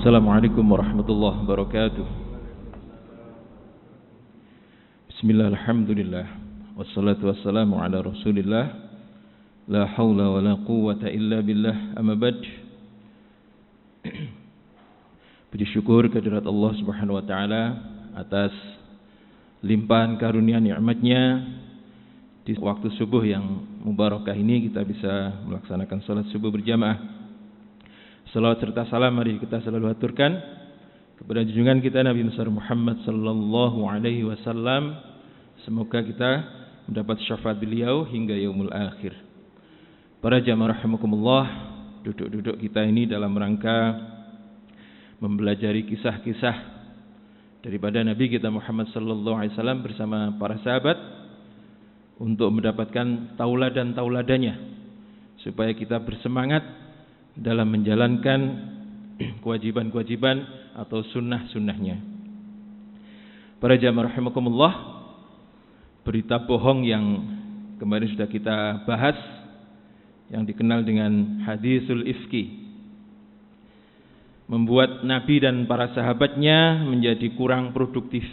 Assalamualaikum warahmatullahi wabarakatuh. Bismillah, alhamdulillah, wassalatu wassalamu ala rasulillah, la hawla wa la quwwata illa billah, amma ba'd. Puji syukur kehadirat Allah subhanahu wa ta'ala atas limpahan karunia nikmatnya. Di waktu subuh yang mubarakah ini kita bisa melaksanakan salat subuh berjamaah. Salawat serta salam mari kita selalu aturkan kepada junjungan kita Nabi besar Muhammad sallallahu alaihi wasallam. Semoga kita mendapat syafaat beliau hingga yaumul akhir. Para jamaah rahimakumullah, duduk-duduk kita ini dalam rangka mempelajari kisah-kisah daripada Nabi kita Muhammad sallallahu alaihi wasallam bersama para sahabat untuk mendapatkan tauladan-tauladannya supaya kita bersemangat dalam menjalankan kewajiban-kewajiban atau sunnah-sunnahnya. Para jamaah rahimakumullah, berita bohong yang kemarin sudah kita bahas yang dikenal dengan hadisul ifki membuat Nabi dan para sahabatnya menjadi kurang produktif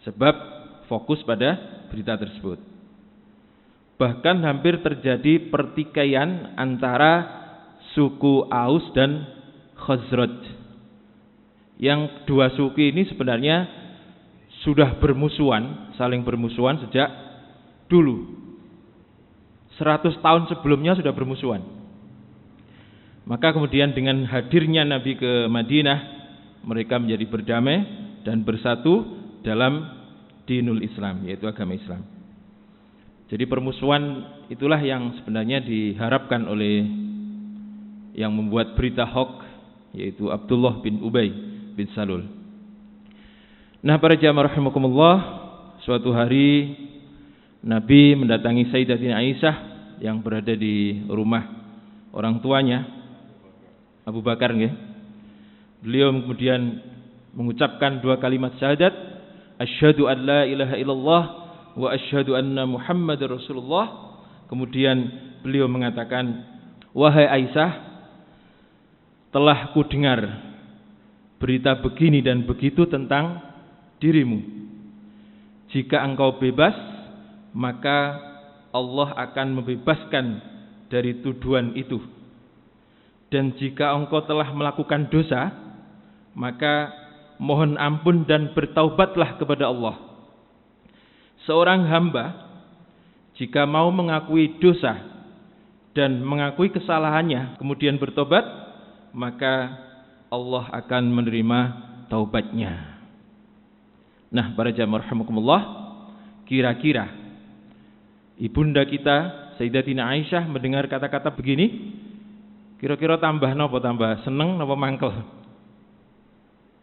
sebab fokus pada berita tersebut. Bahkan hampir terjadi pertikaian antara suku Aus dan Khazraj. Yang dua suku ini sebenarnya sudah bermusuhan, saling bermusuhan sejak dulu. 100 tahun sebelumnya sudah bermusuhan. Maka kemudian dengan hadirnya Nabi ke Madinah, mereka menjadi berdamai dan bersatu dalam dinul Islam, yaitu agama Islam. Jadi permusuhan itulah yang sebenarnya diharapkan oleh yang membuat berita hoax, yaitu Abdullah bin Ubay bin Salul. Nah, para jamaah rahimakumullah, suatu hari Nabi mendatangi Sayyidatina Aisyah yang berada di rumah orang tuanya Abu Bakar nggih. Beliau kemudian mengucapkan dua kalimat syahadat, asyhadu an la ilaha illallah wa asyhadu anna Muhammadar Rasulullah. Kemudian beliau mengatakan, wahai Aisyah, telah ku dengar berita begini dan begitu tentang dirimu. Jika engkau bebas, maka Allah akan membebaskan dari tuduhan itu. Dan jika engkau telah melakukan dosa, maka mohon ampun dan bertaubatlah kepada Allah. Seorang hamba jika mau mengakui dosa dan mengakui kesalahannya kemudian bertobat, maka Allah akan menerima taubatnya. Nah, para jamaah rahimakumullah, kira-kira ibunda kita Sayyidatina Aisyah mendengar kata-kata begini, kira-kira tambah napa, tambah seneng napa mangkel?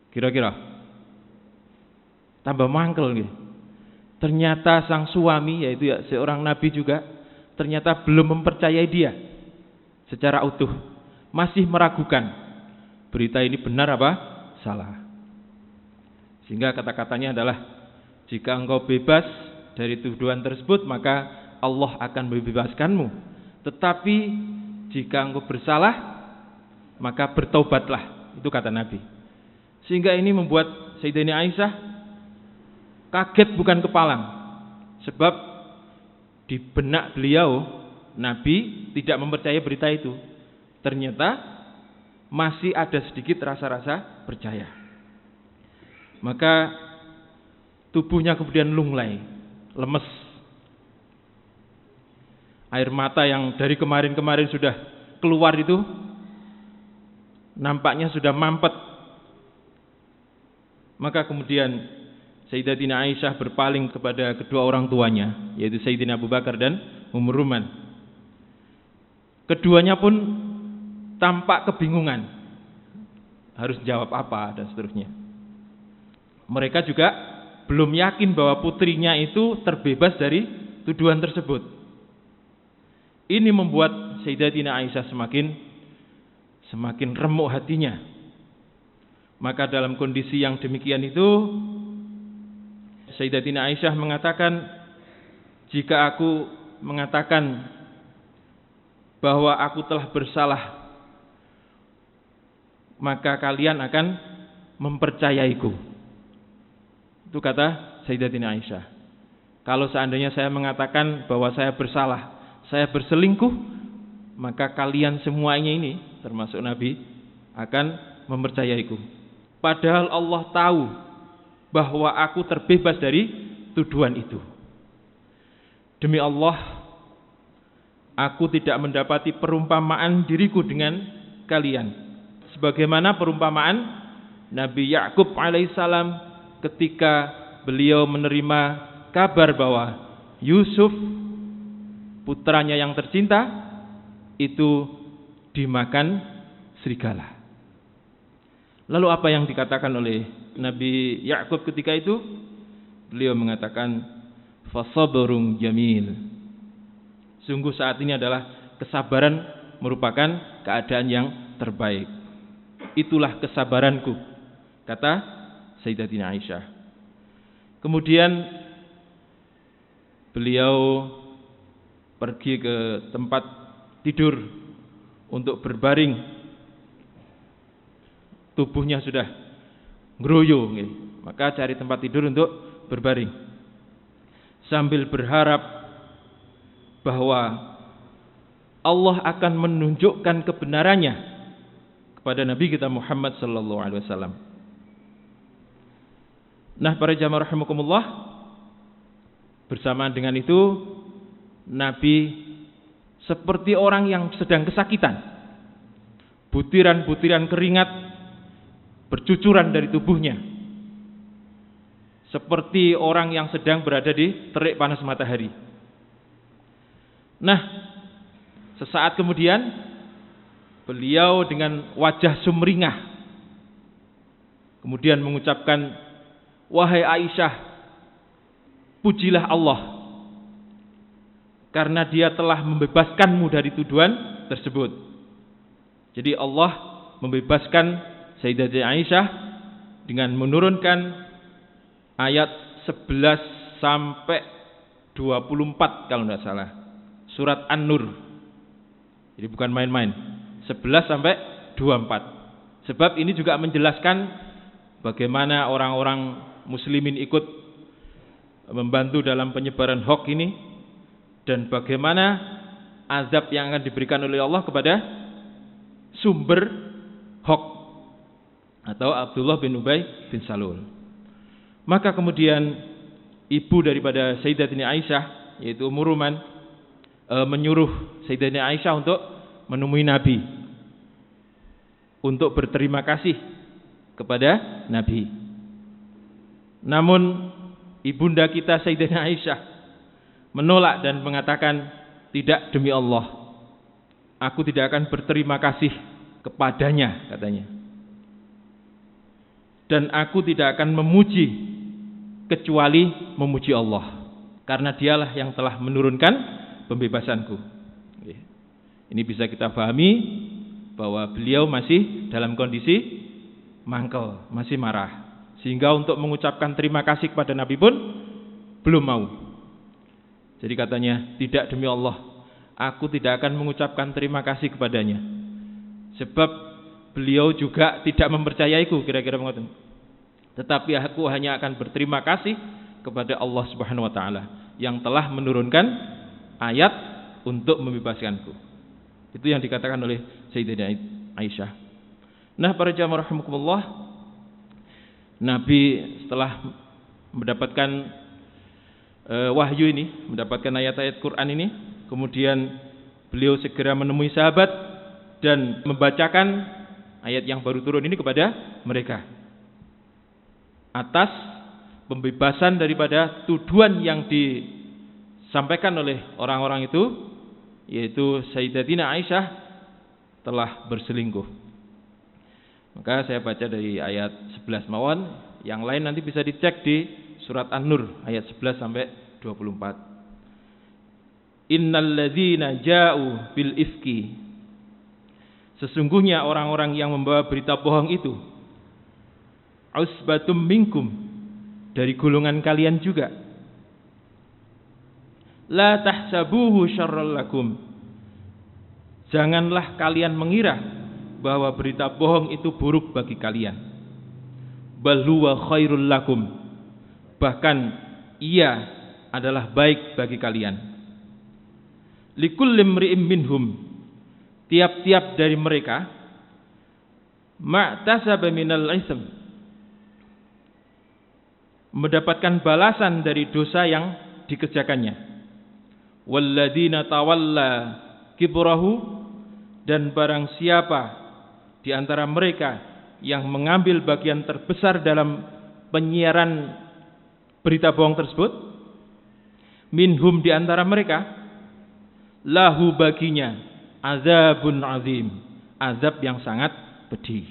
Kira-kira tambah mangkel nggih. Ternyata sang suami, yaitu seorang nabi juga, ternyata belum mempercayai dia secara utuh. Masih meragukan berita ini benar apa salah. Sehingga kata-katanya adalah, jika engkau bebas dari tuduhan tersebut, maka Allah akan membebaskanmu. Tetapi jika engkau bersalah, maka bertaubatlah. Itu kata Nabi. Sehingga ini membuat Sayyidatina Aisyah kaget bukan kepalang. Sebab di benak beliau, Nabi tidak mempercayai berita itu. Ternyata masih ada sedikit rasa-rasa percaya. Maka tubuhnya kemudian lunglai, lemes. Air mata yang dari kemarin-kemarin sudah keluar itu nampaknya sudah mampet. Maka kemudian Sayyidatina Aisyah berpaling kepada kedua orang tuanya, yaitu Sayyidina Abu Bakar dan Ummur Ruman. Keduanya pun tampak kebingungan, harus jawab apa dan seterusnya. Mereka juga belum yakin bahwa putrinya itu terbebas dari tuduhan tersebut. Ini membuat Sayyidatina Aisyah semakin remuk hatinya. Maka dalam kondisi yang demikian itu, Sayyidatina Aisyah mengatakan, jika aku mengatakan bahwa aku telah bersalah maka kalian akan mempercayaiku. Itu kata Sayyidatina Aisyah. Kalau seandainya saya mengatakan bahwa saya bersalah, saya berselingkuh, maka kalian semuanya ini, termasuk Nabi, akan mempercayaiku. Padahal Allah tahu bahwa aku terbebas dari tuduhan itu. Demi Allah, aku tidak mendapati perumpamaan diriku dengan kalian. Sebagaimana perumpamaan Nabi Yakub alaihissalam ketika beliau menerima kabar bahwa Yusuf, putranya yang tercinta, itu dimakan serigala. Lalu apa yang dikatakan oleh Nabi Yakub ketika itu? Beliau mengatakan, fasabrun jamil. Sungguh saat ini adalah kesabaran merupakan keadaan yang terbaik. Itulah kesabaranku, kata Sayyidatina Aisyah. Kemudian beliau pergi ke tempat tidur untuk berbaring. Tubuhnya sudah ngeroyo, maka cari tempat tidur untuk berbaring. Sambil berharap bahwa Allah akan menunjukkan kebenarannya kepada Nabi kita Muhammad sallallahu alaihi wasallam. Nah, para jamaah rahimakumullah, bersamaan dengan itu Nabi seperti orang yang sedang kesakitan. Butiran-butiran keringat bercucuran dari tubuhnya, seperti orang yang sedang berada di terik panas matahari. Nah, sesaat kemudian beliau dengan wajah sumringah kemudian mengucapkan, wahai Aisyah, pujilah Allah karena dia telah membebaskanmu dari tuduhan tersebut. Jadi Allah membebaskan Sayyidatina Aisyah dengan menurunkan ayat 11 sampai 24 kalau tidak salah, surat An-Nur. Jadi bukan main-main, 11 sampai 24. Sebab ini juga menjelaskan bagaimana orang-orang muslimin ikut membantu dalam penyebaran hoax ini, dan bagaimana azab yang akan diberikan oleh Allah kepada sumber hoax atau Abdullah bin Ubay bin Salul. Maka kemudian ibu daripada Sayyidatina Aisyah, yaitu Ummu Ruman, menyuruh Sayyidatina Aisyah untuk menemui Nabi, untuk berterima kasih kepada Nabi. Namun ibunda kita Sayyidatina Aisyah menolak dan mengatakan, tidak, demi Allah, aku tidak akan berterima kasih kepadanya, katanya. Dan aku tidak akan memuji kecuali memuji Allah, karena dialah yang telah menurunkan pembebasanku. Ini bisa kita pahami bahwa beliau masih dalam kondisi mangkel, masih marah, sehingga untuk mengucapkan terima kasih kepada Nabi pun belum mau. Jadi katanya, tidak, demi Allah, aku tidak akan mengucapkan terima kasih kepadanya, sebab beliau juga tidak mempercayaiku, kira-kira mengatakan. Tetapi aku hanya akan berterima kasih kepada Allah Subhanahu wa taala yang telah menurunkan ayat untuk membebaskanku. Itu yang dikatakan oleh Sayyidatina Aisyah. Nah, para jamaah rahimakumullah, Nabi setelah mendapatkan wahyu ini, mendapatkan ayat-ayat Quran ini, kemudian beliau segera menemui sahabat dan membacakan ayat yang baru turun ini kepada mereka atas pembebasan daripada tuduhan yang disampaikan oleh orang-orang itu, yaitu Sayyidatina Aisyah telah berselingkuh. Maka saya baca dari ayat 11 mawon, yang lain nanti bisa dicek di surat An-Nur ayat 11 sampai 24. Innal ladzina ja'u bil ifki, sesungguhnya orang-orang yang membawa berita bohong itu, usbatum minkum, dari golongan kalian juga. La tahsabuhu syarral lakum, janganlah kalian mengira bahwa berita bohong itu buruk bagi kalian. Bal huwa khairul lakum, bahkan ia adalah baik bagi kalian. Likulli imri'in minhum, tiap-tiap dari mereka, ma'tasaba minal ism, mendapatkan balasan dari dosa yang dikerjakannya. Walladzina tawalla kibrahu, dan barang siapa di antara mereka yang mengambil bagian terbesar dalam penyiaran berita bohong tersebut, minhum, di antara mereka, lahu, baginya, azabun azim, azab yang sangat pedih.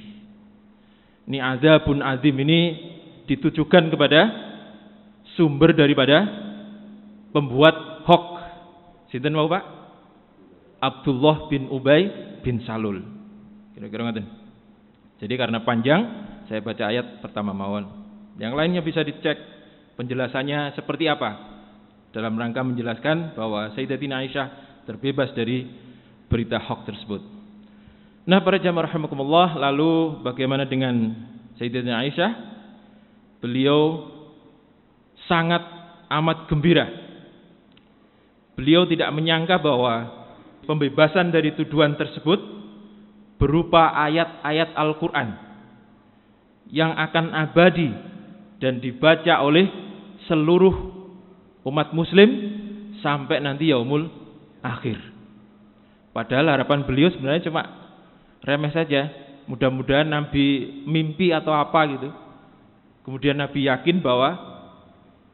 Ini azabun azim ini ditujukan kepada sumber daripada pembuat hoax. Sinten mau Pak? Abdullah bin Ubay bin Salul. Kira-kira ngaten. Jadi karena panjang, saya baca ayat pertama mawon. Yang lainnya bisa dicek penjelasannya seperti apa, dalam rangka menjelaskan bahwa Sayyidatina Aisyah terbebas dari berita hoax tersebut. Nah, para jamaah rahimakumullah, lalu bagaimana dengan Sayyidatina Aisyah? Beliau sangat amat gembira. Beliau tidak menyangka bahwa pembebasan dari tuduhan tersebut berupa ayat-ayat Al-Quran yang akan abadi dan dibaca oleh seluruh umat muslim sampai nanti yaumul akhir. Padahal harapan beliau sebenarnya cuma remeh saja, mudah-mudahan Nabi mimpi atau apa gitu, kemudian Nabi yakin bahwa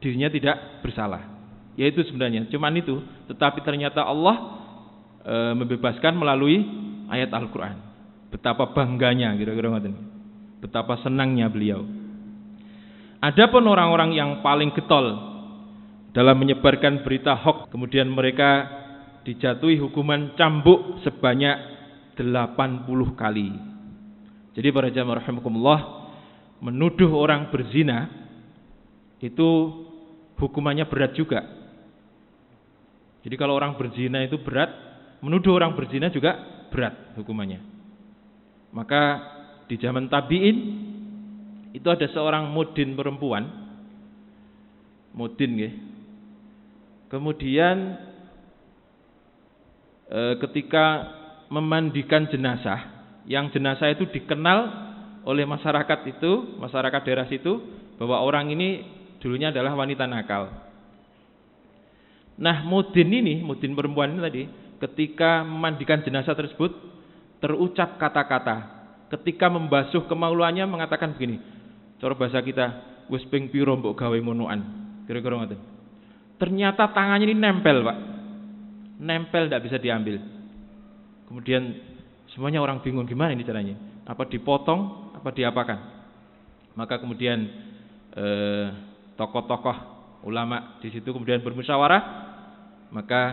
dirinya tidak bersalah. Yaitu sebenarnya cuman itu, tetapi ternyata Allah membebaskan melalui ayat Al-Quran. Betapa bangganya, kira-kira ngoten. Betapa senangnya beliau. Adapun orang-orang yang paling getol dalam menyebarkan berita hoax, kemudian mereka dijatuhi hukuman cambuk sebanyak 80 kali. Jadi para jamaah rahimakumullah, menuduh orang berzina itu hukumannya berat juga. Jadi kalau orang berzina itu berat, menuduh orang berzina juga berat hukumannya. Maka di zaman tabi'in itu ada seorang mudin perempuan, mudin nggih. Kemudian ketika memandikan jenazah, yang jenazah itu dikenal oleh masyarakat itu, masyarakat daerah situ, bahwa orang ini dulunya adalah wanita nakal. Nah, mudin perempuan ini tadi, ketika memandikan jenazah tersebut terucap kata-kata, ketika membasuh kemaluannya mengatakan begini, cara bahasa kita, wis ping piro mbok gawe ngonoan, kira-kira ngoten. Ternyata tangannya ini nempel, Pak. Nempel, tidak bisa diambil. Kemudian semuanya orang bingung, gimana ini caranya? Apa dipotong, apa diapakan? Maka kemudian tokoh-tokoh ulama di situ kemudian bermusyawarah, maka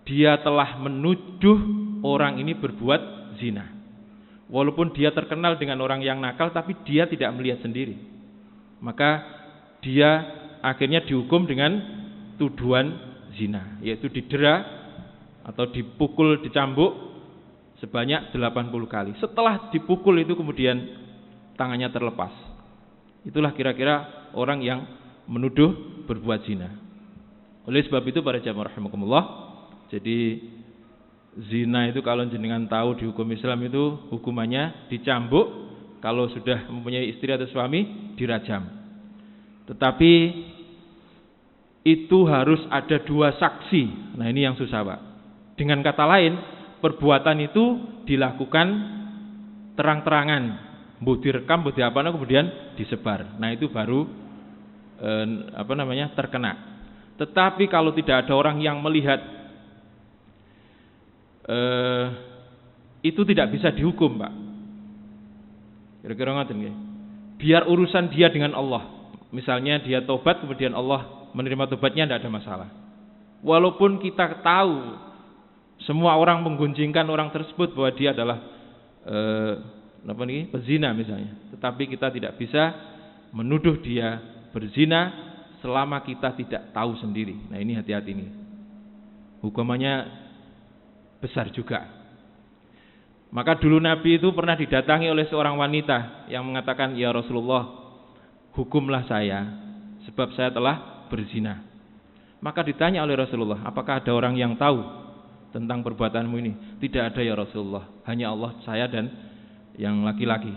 dia telah menuduh orang ini berbuat zina. Walaupun dia terkenal dengan orang yang nakal, tapi dia tidak melihat sendiri. Maka dia akhirnya dihukum dengan tuduhan zina, yaitu didera atau dipukul, dicambuk sebanyak 80 kali. Setelah dipukul itu kemudian tangannya terlepas. Itulah kira-kira orang yang menuduh berbuat zina. Oleh sebab itu para jamaah rahimakumullah, jadi zina itu kalau jenengan tahu di hukum Islam itu hukumannya dicambuk, kalau sudah mempunyai istri atau suami dirajam. Tetapi itu harus ada 2 saksi. Nah, ini yang susah, Pak. Dengan kata lain, perbuatan itu dilakukan terang-terangan, mbok direkam, mbok diapana, kemudian disebar. Nah, itu baru terkena. Tetapi kalau tidak ada orang yang melihat, itu tidak bisa dihukum, Pak. Kira-kira ngoten nggih. Biar urusan dia dengan Allah. Misalnya dia tobat, kemudian Allah menerima tobatnya, tidak ada masalah. Walaupun kita tahu semua orang menggunjingkan orang tersebut bahwa dia adalah pezina misalnya, tetapi kita tidak bisa menuduh dia berzina selama kita tidak tahu sendiri. Nah, ini hati-hati nih. Hukumannya besar juga. Maka dulu Nabi itu pernah didatangi oleh seorang wanita yang mengatakan, "Ya Rasulullah, hukumlah saya sebab saya telah berzina." Maka ditanya oleh Rasulullah, "Apakah ada orang yang tahu tentang perbuatanmu ini?" "Tidak ada ya Rasulullah, hanya Allah, saya dan yang laki-laki."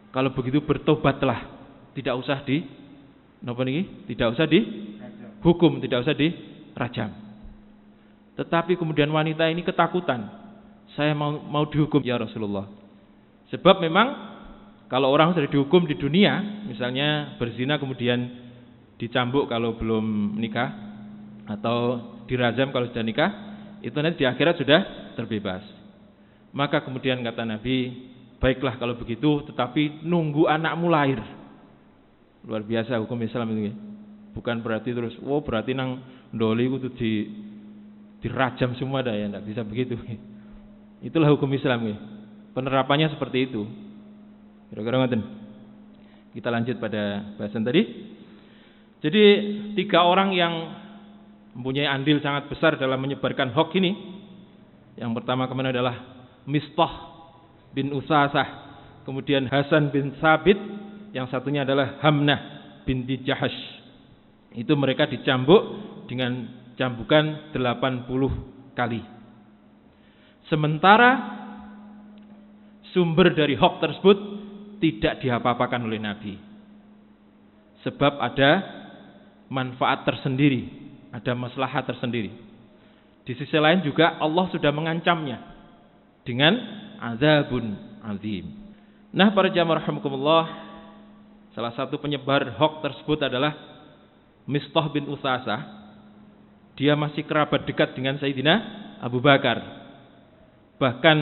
"Kalau begitu bertobatlah, tidak usah tidak usah dihukum, tidak usah dirajam." Tetapi kemudian wanita ini ketakutan, "Saya mau dihukum ya Rasulullah." Sebab memang kalau orang sudah dihukum di dunia, misalnya berzina kemudian dicambuk kalau belum nikah, atau dirajam kalau sudah nikah, itu nanti di akhirat sudah terbebas. Maka kemudian kata Nabi, "Baiklah kalau begitu, tetapi nunggu anakmu lahir." Luar biasa hukum Islam itu ya. Bukan berarti terus, berarti nang ndoli kudu dirajam semua dah ya, enggak bisa begitu. Itulah hukum Islam ya. Penerapannya seperti itu. Kira-kira ngoten. Kita lanjut pada bahasan tadi. Jadi 3 orang yang mempunyai andil sangat besar dalam menyebarkan hoax ini. Yang pertama kemana adalah Mistah bin Usasah, kemudian Hasan bin Sabit, yang satunya adalah Hamnah binti Jahash. Itu mereka dicambuk dengan cambukan 80 kali. Sementara sumber dari hoax tersebut tidak diapa-apakan oleh Nabi. Sebab ada manfaat tersendiri, ada maslahat tersendiri. Di sisi lain juga Allah sudah mengancamnya dengan azabun azim. Nah, para jamaah rahimakumullah, salah satu penyebar hoax tersebut adalah Mistah bin Usasah. Dia masih kerabat dekat dengan Sayyidina Abu Bakar. Bahkan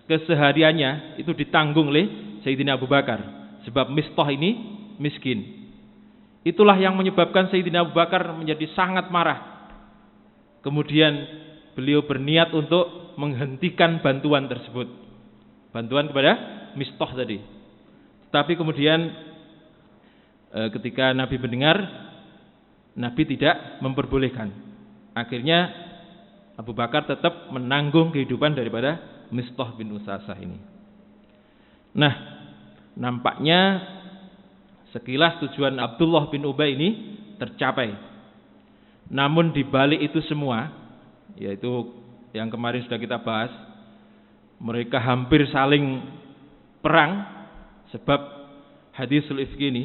kesehariannya itu ditanggung oleh Sayyidina Abu Bakar. Sebab Mistah ini miskin. Itulah yang menyebabkan Sayyidina Abu Bakar menjadi sangat marah. Kemudian beliau berniat untuk menghentikan bantuan tersebut. Bantuan kepada Mistah tadi. Tapi kemudian ketika Nabi mendengar, Nabi tidak memperbolehkan. Akhirnya Abu Bakar tetap menanggung kehidupan daripada Mistah bin Usasah ini. Nah, nampaknya sekilas tujuan Abdullah bin Ubay ini tercapai. Namun di balik itu semua, yaitu yang kemarin sudah kita bahas, mereka hampir saling perang sebab hadisul ifki ini.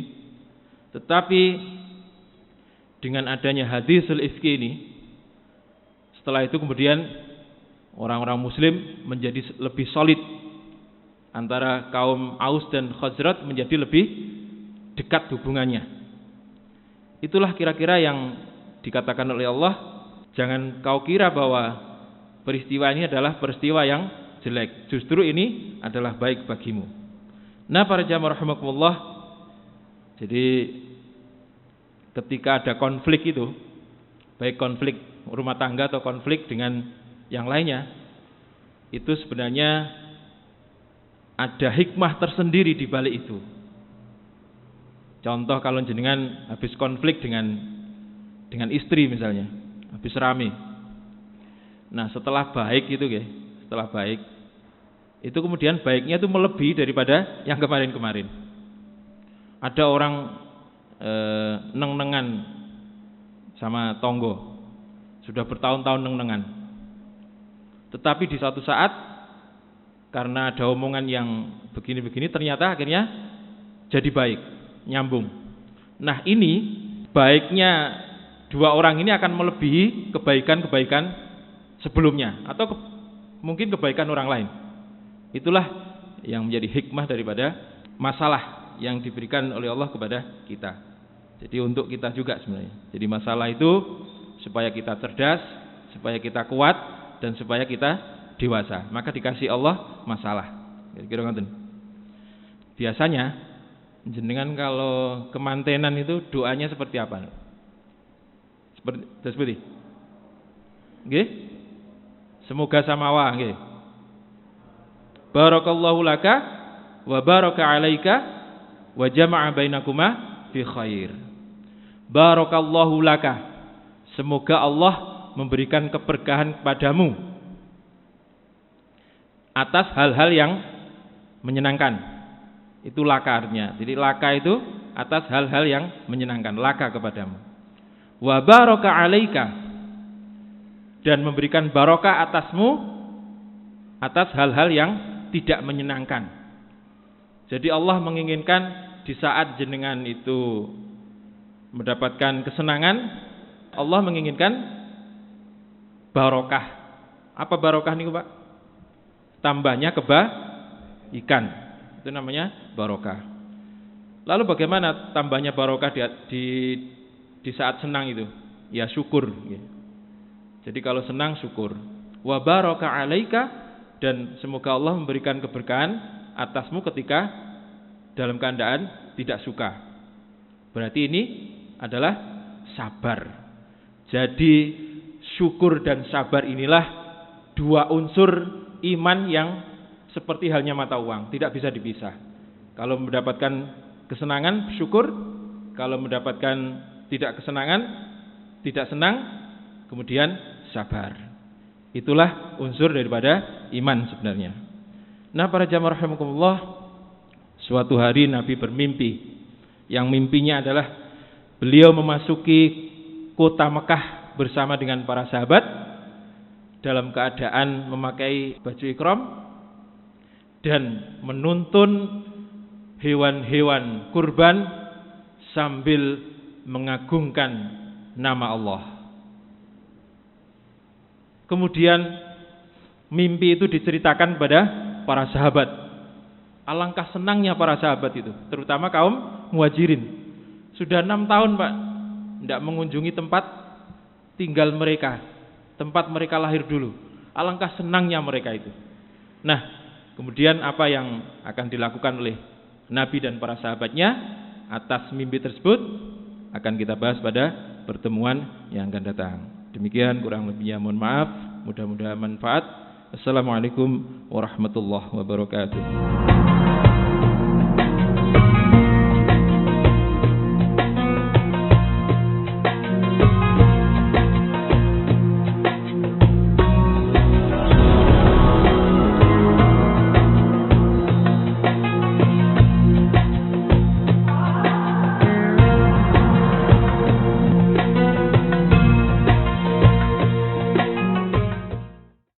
Tetapi dengan adanya hadisul ifki ini, setelah itu kemudian orang-orang muslim menjadi lebih solid. Antara kaum Aus dan Khazraj menjadi lebih dekat hubungannya. Itulah kira-kira yang dikatakan oleh Allah, jangan kau kira bahwa peristiwa ini adalah peristiwa yang jelek, justru ini adalah baik bagimu. Nah, para jamaah rahimakumullah, jadi ketika ada konflik itu, baik konflik rumah tangga atau konflik dengan yang lainnya, itu sebenarnya ada hikmah tersendiri di balik itu. Contoh kalau jenengan habis konflik dengan istri misalnya, habis rame. Nah, setelah baik itu ya, setelah baik itu kemudian baiknya itu melebihi daripada yang kemarin-kemarin. Ada orang neng-nengan sama tonggo, sudah bertahun-tahun neng-nengan. Tetapi di suatu saat karena ada omongan yang begini-begini, ternyata akhirnya jadi baik, nyambung. Nah, ini baiknya dua orang ini akan melebihi kebaikan-kebaikan sebelumnya, atau mungkin kebaikan orang lain. Itulah yang menjadi hikmah daripada masalah yang diberikan oleh Allah kepada kita. Jadi untuk kita juga sebenarnya. Jadi masalah itu supaya kita cerdas, supaya kita kuat, dan supaya kita dewasa. Maka dikasih Allah masalah. Kira-kira ngoten. Biasanya jenengan kalau kemantenan itu doanya seperti apa? Seperti nggih? Semoga samawa nggih. Barakallahu laka wa baraka alaika wa jama'a bainakuma fi khair. Barakallahu laka. Semoga Allah memberikan keberkahan kepadamu. atas hal-hal yang menyenangkan. Itu laka artinya. Jadi laka itu atas hal-hal yang menyenangkan, laka kepadamu. Wa baraka 'alaika, dan memberikan barokah atasmu atas hal-hal yang tidak menyenangkan. Jadi Allah menginginkan di saat jenengan itu mendapatkan kesenangan, Allah menginginkan barokah. Apa barokah nih Pak? Tambahnya kebaikan. Itu namanya barokah. Lalu bagaimana tambahnya barokah di saat senang itu? Ya syukur. Jadi kalau senang syukur. Wa baraka 'alaika, dan semoga Allah memberikan keberkahan atasmu ketika dalam keadaan tidak suka. Berarti ini adalah sabar. Jadi syukur dan sabar inilah dua unsur iman yang seperti halnya mata uang, tidak bisa dipisah. Kalau mendapatkan kesenangan syukur, kalau mendapatkan tidak kesenangan, tidak senang, kemudian sabar. Itulah unsur daripada iman sebenarnya. Nah, para jamaah rahimakumullah, suatu hari Nabi bermimpi. Yang mimpinya adalah beliau memasuki kota Mekah bersama dengan para sahabat dalam keadaan memakai baju ihram dan menuntun hewan-hewan kurban sambil mengagungkan nama Allah. Kemudian mimpi itu diceritakan kepada para sahabat. Alangkah senangnya para sahabat itu, terutama kaum muhajirin. Sudah 6 tahun Pak, tidak mengunjungi tempat tinggal mereka, tempat mereka lahir dulu. Alangkah senangnya mereka itu. Nah, kemudian apa yang akan dilakukan oleh Nabi dan para sahabatnya atas mimpi tersebut akan kita bahas pada pertemuan yang akan datang. Demikian, kurang lebihnya mohon maaf, mudah-mudahan manfaat. Assalamualaikum warahmatullahi wabarakatuh.